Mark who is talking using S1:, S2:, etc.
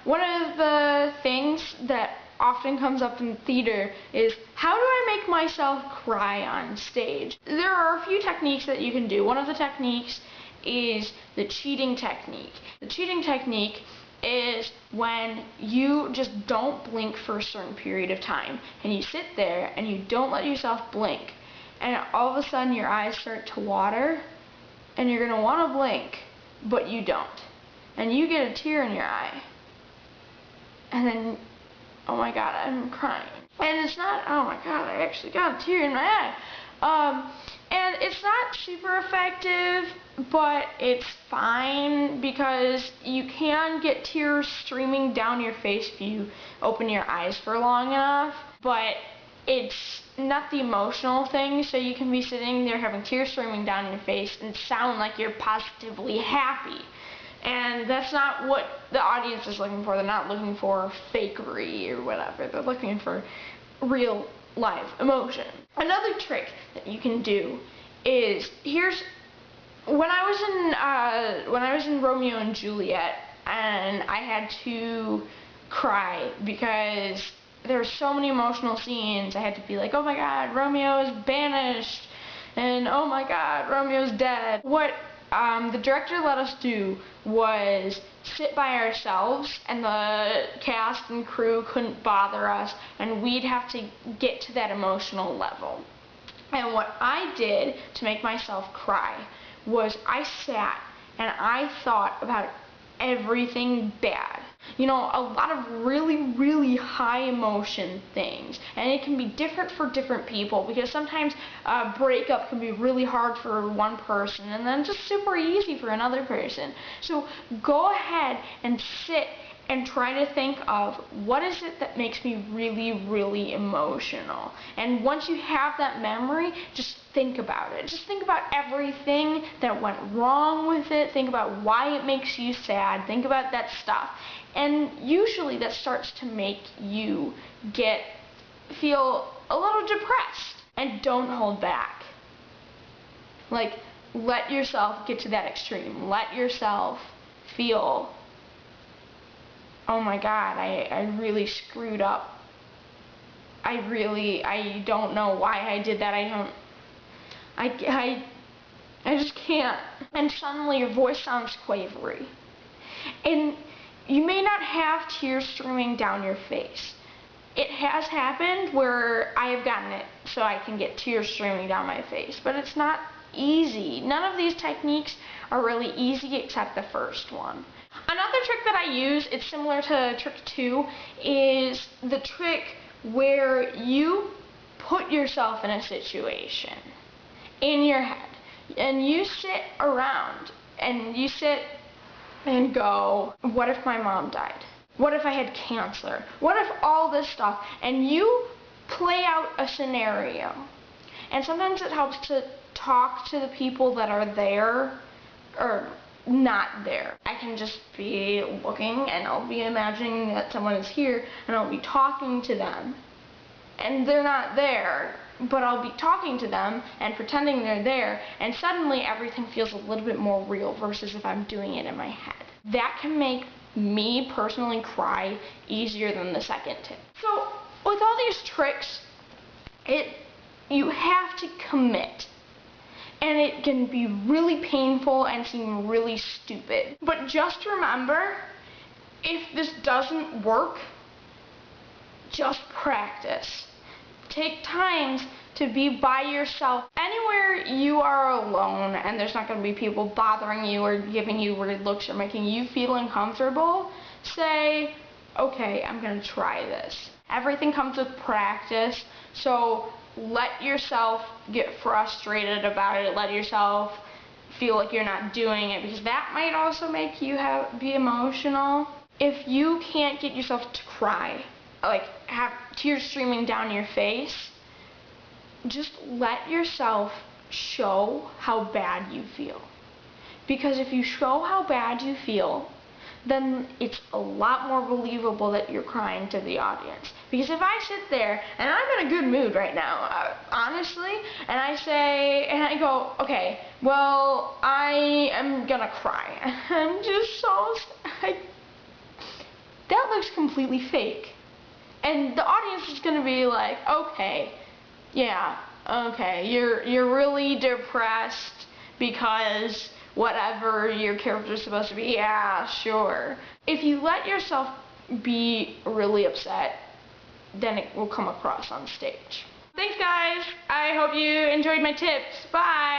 S1: One of the things that often comes up in theater is, how do I make myself cry on stage? There are a few techniques that you can do. One of the techniques is the cheating technique. The cheating technique is when you just don't blink for a certain period of time, and you sit there and you don't let yourself blink, and all of a sudden your eyes start to water, and you're going to want to blink, but you don't. And you get a tear in your eye. And then, oh my god, I'm crying. And it's not, oh my god, I actually got a tear in my eye. And it's not super effective, but it's fine because you can get tears streaming down your face if you open your eyes for long enough. But it's not the emotional thing, so you can be sitting there having tears streaming down your face and sound like you're positively happy. And that's not what the audience is looking for. They're not looking for fakery or whatever. They're looking for real live emotion. Another trick that you can do is, when I was in Romeo and Juliet, and I had to cry because there were so many emotional scenes. I had to be like, oh my god, Romeo is banished, and oh my god, Romeo's dead. What the director let us do was sit by ourselves, and the cast and crew couldn't bother us, and we'd have to get to that emotional level. And what I did to make myself cry was I sat and I thought about everything bad. You know, a lot of really, really high emotion things. And it can be different for different people, because sometimes a breakup can be really hard for one person and then just super easy for another person. So go ahead and sit and try to think of, what is it that makes me really, really emotional? And once you have that memory, just think about it. Just think about everything that went wrong with it. Think about why it makes you sad. Think about that stuff. And usually that starts to make you feel a little depressed. And don't hold back. Like, let yourself get to that extreme. Let yourself feel, oh my god, I really screwed up. I don't know why I did that. I just can't. And suddenly your voice sounds quavery. And you may not have tears streaming down your face. It has happened where I have gotten it so I can get tears streaming down my face, but it's not easy. None of these techniques are really easy except the first one. Another trick that I use, it's similar to trick 2, is the trick where you put yourself in a situation in your head, and you sit around and you sit and go, what if my mom died? What if I had cancer? What if all this stuff? And you play out a scenario. And sometimes it helps to talk to the people that are there or not there. I can just be looking and I'll be imagining that someone is here and I'll be talking to them. And they're not there, but I'll be talking to them and pretending they're there, and suddenly everything feels a little bit more real versus if I'm doing it in my head. That can make me personally cry easier than the second tip. So with all these tricks, you have to commit. And it can be really painful and seem really stupid. But just remember, if this doesn't work, just practice. Take times to be by yourself. Anywhere you are alone and there's not going to be people bothering you or giving you weird looks or making you feel uncomfortable, say, okay, I'm going to try this. Everything comes with practice, so let yourself get frustrated about it. Let yourself feel like you're not doing it, because that might also make you be emotional. If you can't get yourself to cry, like have tears streaming down your face, just let yourself show how bad you feel. Because if you show how bad you feel, then it's a lot more believable that you're crying to the audience. Because if I sit there, and I'm in a good mood right now, honestly, and I go, okay, well, I am gonna cry. I'm just so, that just completely fake. And the audience is going to be like, okay, yeah, okay, you're really depressed because whatever your character's supposed to be, yeah, sure. If you let yourself be really upset, then it will come across on stage. Thanks guys, I hope you enjoyed my tips. Bye!